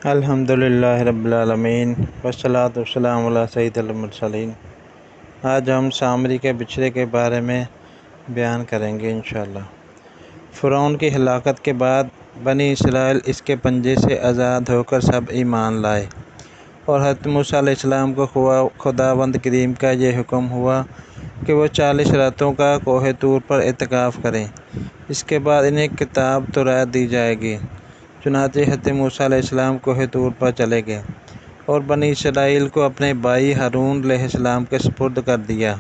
الحمدللہ رب العالمین والصلاۃ والسلام علی سید المرسلین۔ آج ہم سامری کے بچھڑے کے بارے میں بیان کریں گے انشاءاللہ۔ فرعون کی ہلاکت کے بعد بنی اسرائیل اس کے پنجے سے آزاد ہو کر سب ایمان لائے، اور حضرت موسیٰ علیہ السلام کو خداوند کریم کا یہ حکم ہوا کہ وہ 40 راتوں کا کوہ طور پر اعتکاف کریں۔ اس کے بعد انہیں کتاب تورات دی جائے گی۔ چنانچہ حضرت موسیٰ علیہ السلام کوہ طور پر چلے گئے اور بنی اسرائیل کو اپنے بھائی ہارون علیہ السلام کے سپرد کر دیا۔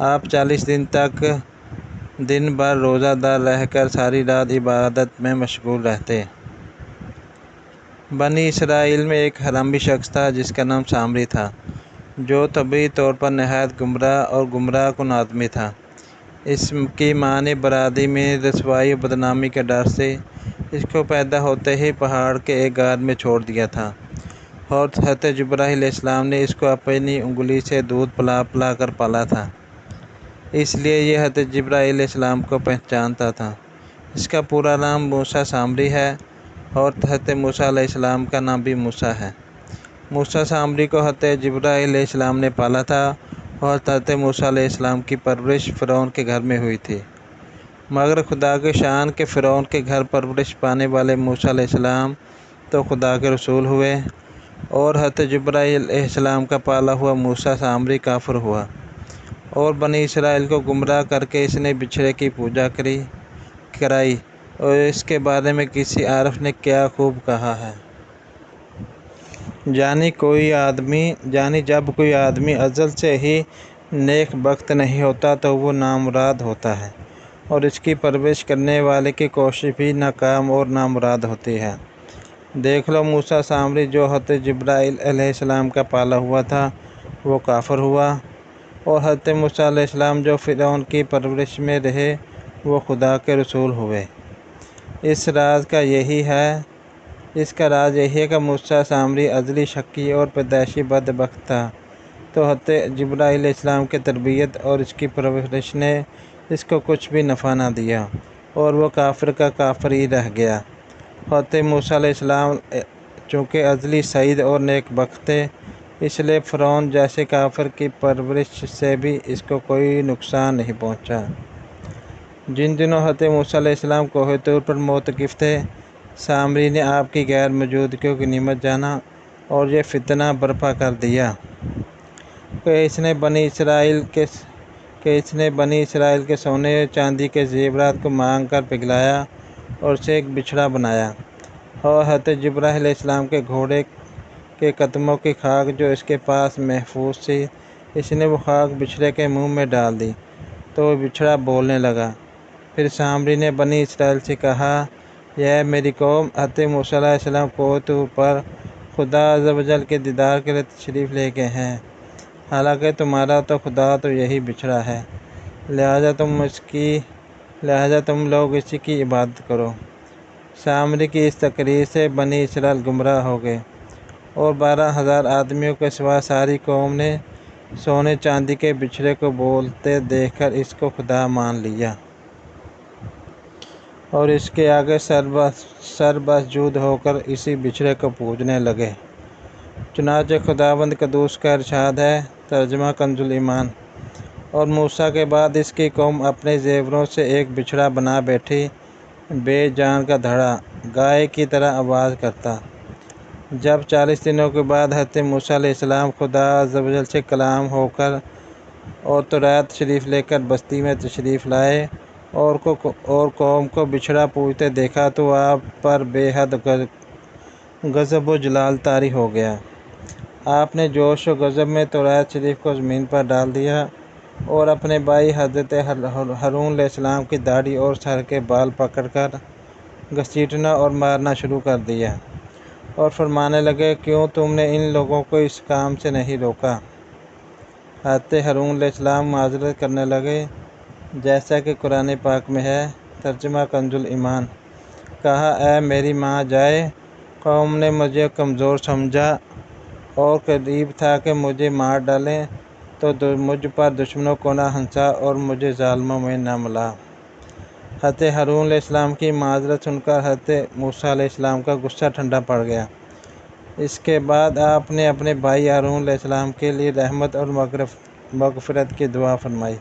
آپ 40 دن تک دن بھر روزہ دار رہ کر ساری رات عبادت میں مشغول رہتے۔ بنی اسرائیل میں ایک حرمبی شخص تھا جس کا نام سامری تھا، جو طبعی طور پر نہایت گمراہ اور گمراہ کن آدمی تھا۔ اس کی ماں نے برادری میں رسوائی و بدنامی کے ڈر سے اس کو پیدا ہوتے ہی پہاڑ کے ایک غار میں چھوڑ دیا تھا، اور حضرت جبرائیل علیہ السلام نے اس کو اپنی انگلی سے دودھ پلا پلا کر پالا تھا، اس لیے یہ حضرت جبرائیل علیہ السلام کو پہچانتا تھا۔ اس کا پورا نام موسیٰ سامری ہے، اور حضرت موسیٰ علیہ السلام کا نام بھی موسیٰ ہے۔ موسیٰ سامری کو حضرت جبرائیل علیہ السلام نے پالا تھا، اور حضرت موسیٰ علیہ السلام کی پرورش فرعون کے گھر میں ہوئی تھی۔ مگر خدا کی شان کہ فرعون کے گھر پرورش پانے والے موسیٰ علیہ السلام تو خدا کے رسول ہوئے، اور حضرت جبرائیل علیہ السلام کا پالا ہوا موسیٰ سامری کافر ہوا، اور بنی اسرائیل کو گمراہ کر کے اس نے بچھڑے کی پوجا کرائی۔ اور اس کے بارے میں کسی عارف نے کیا خوب کہا ہے، یعنی جب کوئی آدمی ازل سے ہی نیک بخت نہیں ہوتا تو وہ نامراد ہوتا ہے، اور اس کی پرورش کرنے والے کی کوشش بھی ناکام اور نامراد ہوتی ہے۔ دیکھ لو، موسیٰ سامری جو حضرت جبرائیل علیہ السلام کا پالا ہوا تھا وہ کافر ہوا، اور حضرت موسیٰ علیہ السلام جو فرعون کی پرورش میں رہے وہ خدا کے رسول ہوئے۔ اس کا راز یہی ہے کہ موسیٰ سامری ازلی شقی اور پیدائشی بدبخت تھا، تو حضرت جبرائیل علیہ السلام کی تربیت اور اس کی پرورش نے اس کو کچھ بھی نفع نہ دیا، اور وہ کافر کا کافر ہی رہ گیا۔ حضرت موسیٰ علیہ السلام چونکہ ازلی سعید اور نیک بخت تھے، اس لیے فرعون جیسے کافر کی پرورش سے بھی اس کو کوئی نقصان نہیں پہنچا۔ جن دنوں حضرت موسیٰ علیہ السلام کوہ طور پر معتکف تھے، سامری نے آپ کی غیر موجودگی کو غنیمت جانا اور یہ فتنہ برپا کر دیا کہ اس نے بنی اسرائیل کے سونے چاندی کے زیورات کو مانگ کر پگھلایا اور اسے ایک بچھڑا بنایا، اور حضرت جبرائیل علیہ السلام کے گھوڑے کے قدموں کی خاک جو اس کے پاس محفوظ تھی، اس نے وہ خاک بچھڑے کے منہ میں ڈال دی تو وہ بچھڑا بولنے لگا۔ پھر سامری نے بنی اسرائیل سے کہا، یہ میری قوم، حضرت موسیٰ علیہ السلام کوہ طور پر خدا عز و جل کے دیدار کے لیے تشریف لے گئے ہیں، حالانکہ تمہارا تو خدا تو یہی بچھڑا ہے، لہٰذا تم لوگ اسی کی عبادت کرو۔ سامری کی اس تقریر سے بنی اسرائیل گمراہ ہو گئے، اور 12,000 آدمیوں کے سوا ساری قوم نے سونے چاندی کے بچھڑے کو بولتے دیکھ کر اس کو خدا مان لیا، اور اس کے آگے سربسجود ہو کر اسی بچھڑے کو پوجنے لگے۔ چنانچہ خداوند قدوس کا ارشاد ہے، ترجمہ کنز ایمان، اور موسیٰ کے بعد اس کی قوم اپنے زیوروں سے ایک بچھڑا بنا بیٹھی، بے جان کا دھڑا، گائے کی طرح آواز کرتا۔ جب 40 دنوں کے بعد حضرت موسیٰ علیہ السلام خدا عز و جل سے کلام ہو کر اور تورات شریف لے کر بستی میں تشریف لائے اور قوم کو بچھڑا پوجتے دیکھا تو آپ پر بے حد غضب و جلال طاری ہو گیا۔ آپ نے جوش و غضب میں تورات شریف کو زمین پر ڈال دیا، اور اپنے بھائی حضرت ہارون علیہ السلام کی داڑھی اور سر کے بال پکڑ کر گھسیٹنا اور مارنا شروع کر دیا، اور فرمانے لگے، کیوں تم نے ان لوگوں کو اس کام سے نہیں روکا؟ حضرت ہارون علیہ السلام معذرت کرنے لگے، جیسا کہ قرآن پاک میں ہے، ترجمہ کنز ایمان، کہا، اے میری ماں جائے، قوم نے مجھے کمزور سمجھا اور قریب تھا کہ مجھے مار ڈالیں، تو مجھ پر دشمنوں کو نہ ہنسا اور مجھے ظالموں میں نہ ملا۔ حضرت ہارون علیہ السلام کی معذرت سن کر حضرت موسیٰ علیہ السلام کا غصہ ٹھنڈا پڑ گیا۔ اس کے بعد آپ نے اپنے بھائی ہارون علیہ السلام کے لیے رحمت اور مغفرت کی دعا فرمائی۔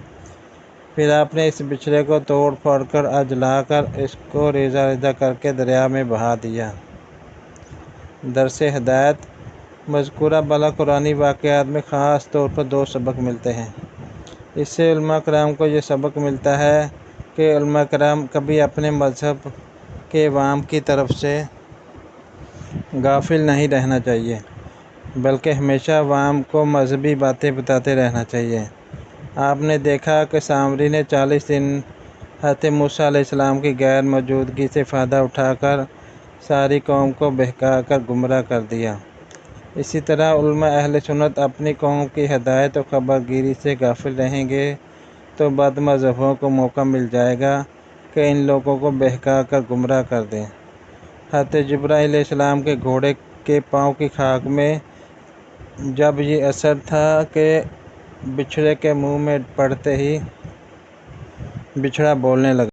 پھر آپ نے اس بچھڑے کو توڑ پھوڑ کر جلا کر اس کو ریزہ ریزہ کر کے دریا میں بہا دیا۔ درس ہدایت: مذکورہ بالا قرآنی واقعات میں خاص طور پر 2 سبق ملتے ہیں۔ اس سے علماء کرام کو یہ سبق ملتا ہے کہ علماء کرام کبھی اپنے مذہب کے عوام کی طرف سے غافل نہیں رہنا چاہیے، بلکہ ہمیشہ عوام کو مذہبی باتیں بتاتے رہنا چاہیے۔ آپ نے دیکھا کہ سامری نے 40 دن حضرت موسیٰ علیہ السلام کی غیر موجودگی سے فائدہ اٹھا کر ساری قوم کو بہکا کر گمراہ کر دیا۔ اسی طرح علماء اہل سنت اپنی قوم کی ہدایت و خبر گیری سے غافل رہیں گے تو بد مذہبوں کو موقع مل جائے گا کہ ان لوگوں کو بہکا کر گمراہ کر دیں۔ حضرت جبرائیل علیہ السلام کے گھوڑے کے پاؤں کی خاک میں جب یہ اثر تھا کہ بچھڑے کے منہ میں پڑتے ہی بچھڑا بولنے لگا۔